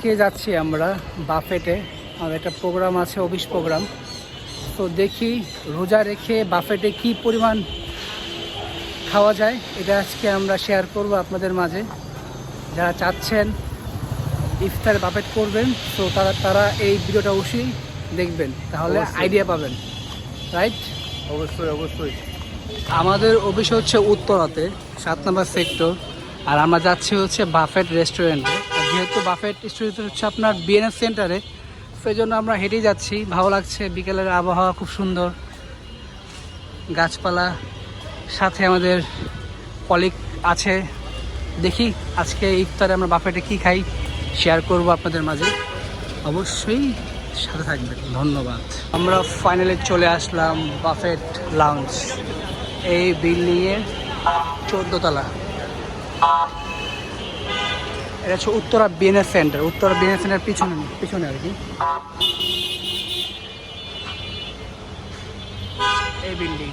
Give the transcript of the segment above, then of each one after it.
কে যাচ্ছি আমরা বাফেটে। আর একটা প্রোগ্রাম আছে, অফিস প্রোগ্রাম। তো দেখি রোজা রেখে বাফেটে কি পরিমাণ খাওয়া যায়, এটা আজকে আমরা শেয়ার করব আপনাদের মাঝে। যারা চাচ্ছেন ইফতার বাফেট করবেন, তো তারা এই ভিডিওটা অবশ্যই দেখবেন, তাহলে আইডিয়া পাবেন। রাইট? অবশ্যই অবশ্যই। আমাদের অফিস হচ্ছে উত্তরাতে 7 নম্বর সেক্টর, আর আমরা যাচ্ছি হচ্ছে বাফেট রেস্টুরেন্টে। যেহেতু বাফেট রেস্টুরেন্ট হচ্ছে আপনার বিএনএস সেন্টারে, সেই জন্য আমরা হেঁটেই যাচ্ছি। ভালো লাগছে, বিকেলের আবহাওয়া খুব সুন্দর, গাছপালা, সাথে আমাদের কলিগ আছে। দেখি আজকে ইফতারে আমরা বাফেটে কি খাই, শেয়ার করব আপনাদের মাঝে। অবশ্যই সাথে থাকবেন। ধন্যবাদ। আমরা ফাইনালি চলে আসলাম বাফেট লাউঞ্জ, এই বিল্ডিংয়ের 14 তলা। এটা হচ্ছে Uttara BNS centre, Uttara BNS centre পিছনে আর কি এই building.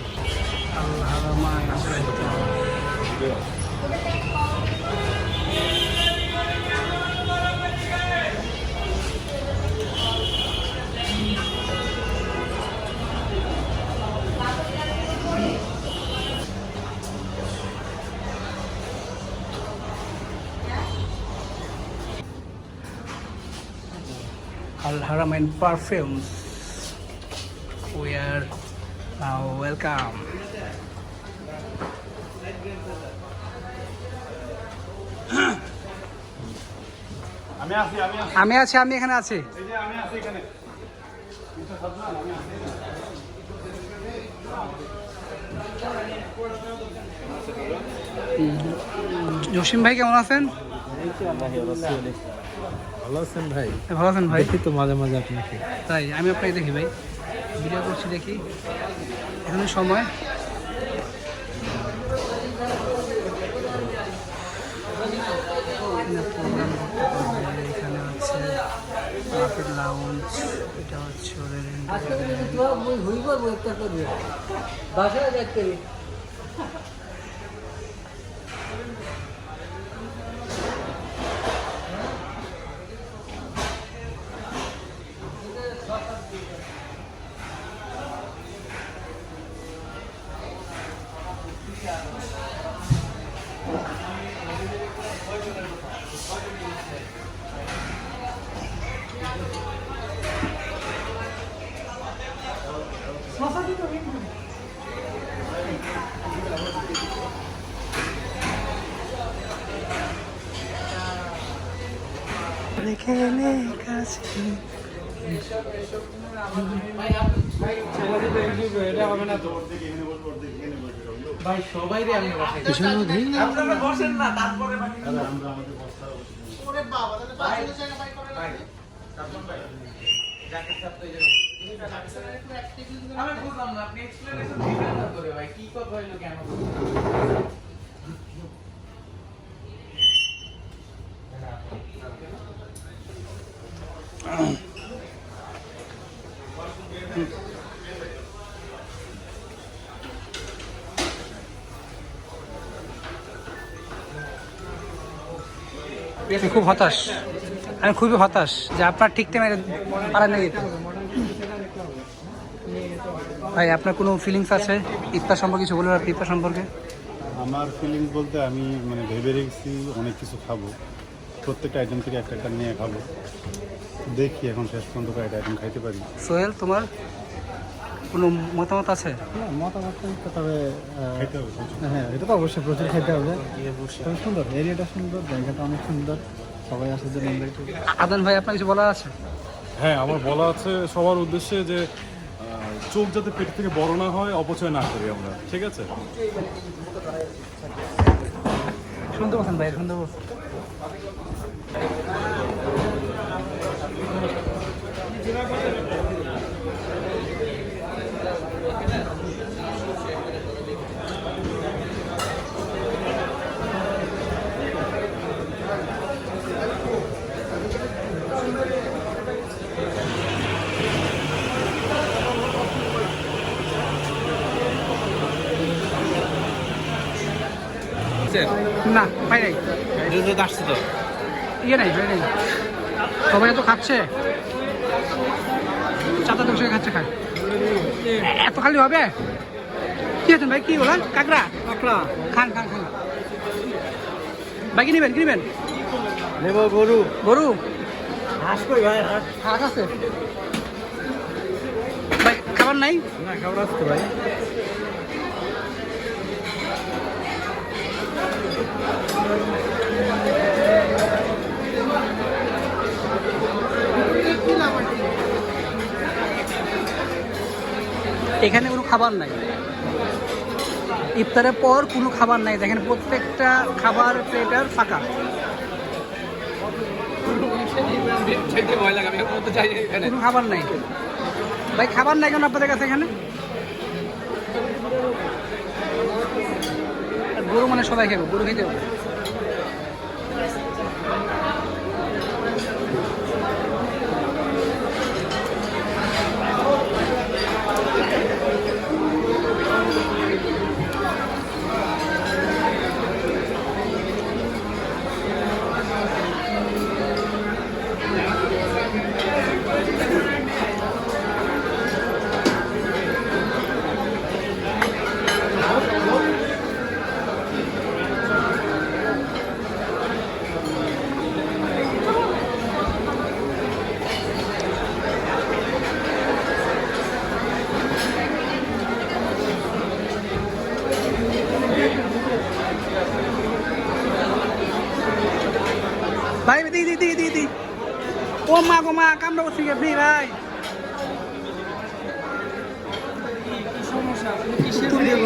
Al Haramain Perfumes. We are now welcome. আমি এখানে আছি। জসিম ভাই কেমন আছেন? ভালো আছেন ভাই? ভালো আছেন ভাই? দেখি তো মাঝে মাঝে আপনাকে। তাই আমি আপনাকে দেখি ভাই, ভিডিও করছি দেখি। এখানে সময় এখানে হচ্ছে বাফেট লাউঞ্জ, এটা হচ্ছে ভাই সবাই রে আমি আপনারা বসেন না, তারপরে ওরে বাবা তাহলে পাঁচজনের জায়গা ভাই করে ভাই তারপর ভাই জ্যাকেট সাপ তো এই আমি বুঝলাম না, আপনি এক্সপ্লেনেশন দিবেন না করে ভাই, কি কথা হইলো কেন? খুব হতাশ, আমি খুবই হতাশ যে আপনার ঠিক টাইমে পারেন না যেতে। ভাই আপনার কোনো ফিলিংস আছে ইফতার সম্পর্কে? কিছু বলবেন আর ইফতার সম্পর্কে? আমার ফিলিংস বলতে আমি ভেবে রেখেছি অনেক কিছু খাবো, প্রত্যেকটা আইটেম থেকে একটা একটা নিয়ে খাবো। দেখি এখন শেষ পর্যন্ত কয়েকটা আইটেম খাইতে পারি। সোহেল, তোমার কোনো মতামত আছে? মতামত তবে খাইতে হবে। হ্যাঁ, এটা তো অবশ্যই প্রচুর খাইতে হবে। তবে সুন্দর, এরিয়াটা সুন্দর, জায়গাটা অনেক সুন্দর, সবাই আসার জন্য ইনভাইটেড। আদান ভাই আপনার কিছু বলার আছে? হ্যাঁ, আমার বলা আছে সবার উদ্দেশ্যে যে চোখ যাতে পেট থেকে বড় না হয়, অপচয় না করি আমরা, ঠিক আছে? শুনতে পাচ্ছেন ভাই? শুনতে পাচ্ছেন? আসছে না, পাই নাই। দুধ আসছে তো ইয়ে নাই, পাই নাই। সবাই তো খাচ্ছে, চাচা তো বসে খাচ্ছে, খায় এত খালি হবে? কি আছেন ভাই, কি বলেন? কাঁকড়া কাঁকড়া খান খান খান ভাই। কি নেবেন, কি নেবেন? নেব গরু। গরু? হাঁস কই ভাই? হাঁস হাঁস আছে ভাই, খাবার নাই? না, খাবার আসতো ভাই। এখানে কোনো খাবার নাই, ইফতারের পর কোনো খাবার নাই। দেখেন প্রত্যেকটা খাবার প্লেটার ফাঁকা। কোনো খাবার নাই ভাই, খাবার নাই কেন আপনাদের কাছে এখানে? আর গরু মানে সবাই খাবে, গরু খেতে হবে। ভাই দি দি দি দি দি ও মা গো মা, কামড়া করছি আপনি ভাই।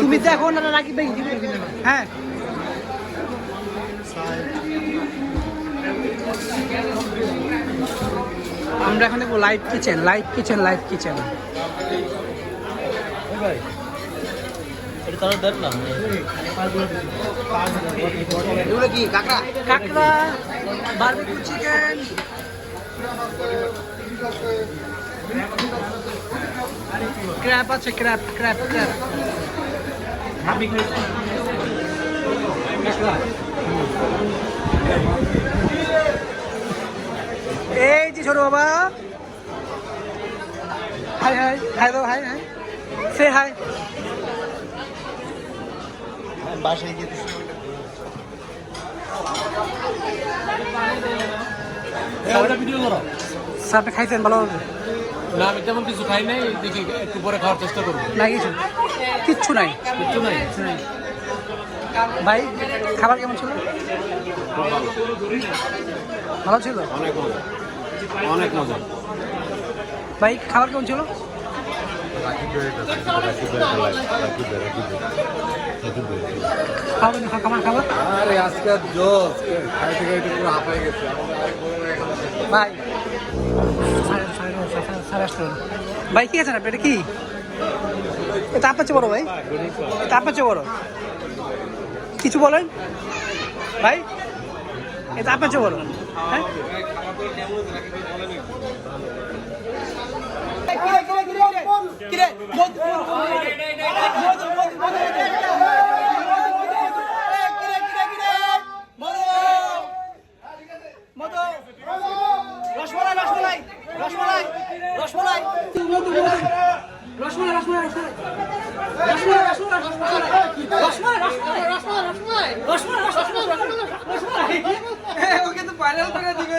তুমি দেখো না রাখি ভাই। হ্যাঁ আমরা এখন দেখবো live kitchen, live kitchen, live kitchen. এগুলো কি কাঁকড়া? কাঁকড়া, বারবিকিউ চিকেন, ক্র্যাব আছে, ক্র্যাব ক্র্যাব ক্র্যাব। এই যে ছোট বাবা, হাই হাই হাই দাও, হাই হাই, সে হাই। বাসায় গিয়ে স্যার আপনি খাইছেন ভালো হবে? না, আমি তেমন কিছু খাই নাই, দেখি একটু পরে খাওয়ার চেষ্টা করবো। না কিছু, কিচ্ছু নাই, কিছু নাই। কিচ্ছু নাই। ভাই খাবার কেমন ছিল? ভালো ছিল? অনেক মজা, অনেক মজা। ভাই খাবার কেমন ছিল? খাবার খাবার খাবার আরে আজকে জোস খাইতে খাইতে পুরো হাঁপাই গেছে। ভাই সাড়ে আটটা। ভাই কি আছে না এটা কি? এটা আপনার চেয়ে বড় ভাই, এটা আপনার চেয়ে বড়। কিছু বলেন ভাই, এটা আপনার চেয়ে বড়। হ্যাঁ ওকে তো ভাইরাল করে দিবে।